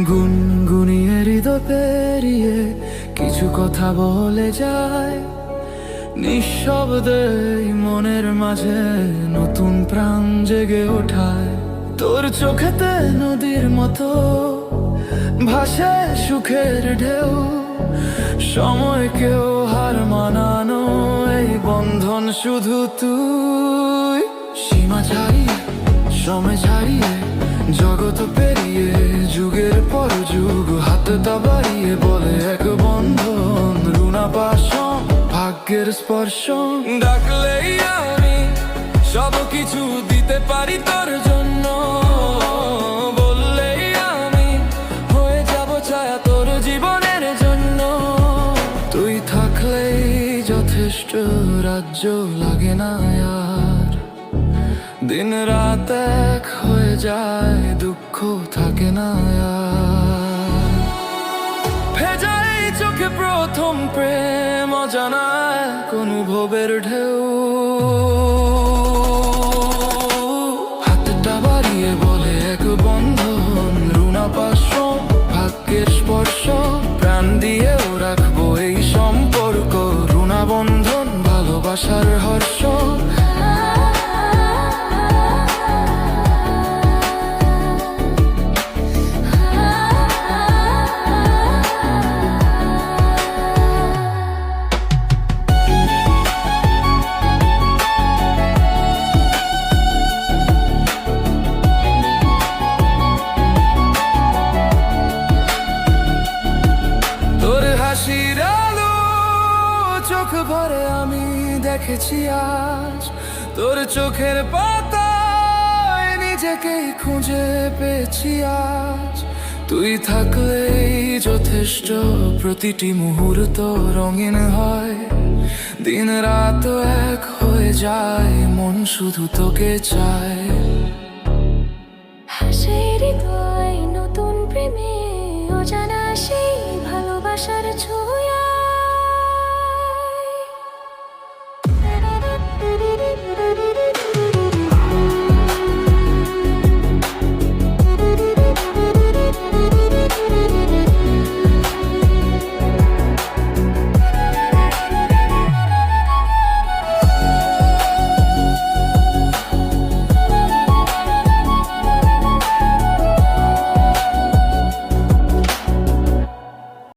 গুনগুনিয়ে হৃদয় পেরিয়ে কিছু কথা বলে যায়, নিঃশব্দে মনের মাঝে নতুন প্রাণ জেগে ওঠায়। তোর চোখেতে নদীর মতো ভাসে সুখের ঢেউ, সময়কেও হার মানানো এই বন্ধন শুধু তুই। সীমা ছাড়িয়ে সময় ছাড়িয়ে জগৎ পেরিয়ে যুগের পর যুগ হাতটা বাড়িয়ে বলে এক বন্ধন, রুনা পাশন ভাগ্যের স্পর্শ। ডাকলেই আমি সব কিছু দিতে পারি তোর জন্য, বললেই আমি হয়ে যাব ছায়া তোর জীবনের জন্য। তুই থাকলেই যথেষ্ট, রাজ্য লাগে না আর, দিন রাত এক হয়ে যায়, দুঃখ থাকে না আর। ভেজা এই চোখে প্রথম প্রেম, অজানা এক অনুভবের ঢেউ, হাতটা বাড়িয়ে বলে এক বন্ধন, রুনা পাশন ভাগ্যের স্পর্শ। প্রাণ দিয়েও রাখবো এই সম্পর্ক, রুনা বন্ধন ভালোবাসার হর্ষ। চোখ ভরে আমি দেখেছি আজ, তোর চোখের পাতায় নিজেকেই খুঁজে পেয়েছি আজ। তুই থাকলেই যথেষ্ট, প্রতিটি মুহূর্ত রঙিন হয়, দিন রাত এক হয়ে যায়, মন শুধু তোকে চায়।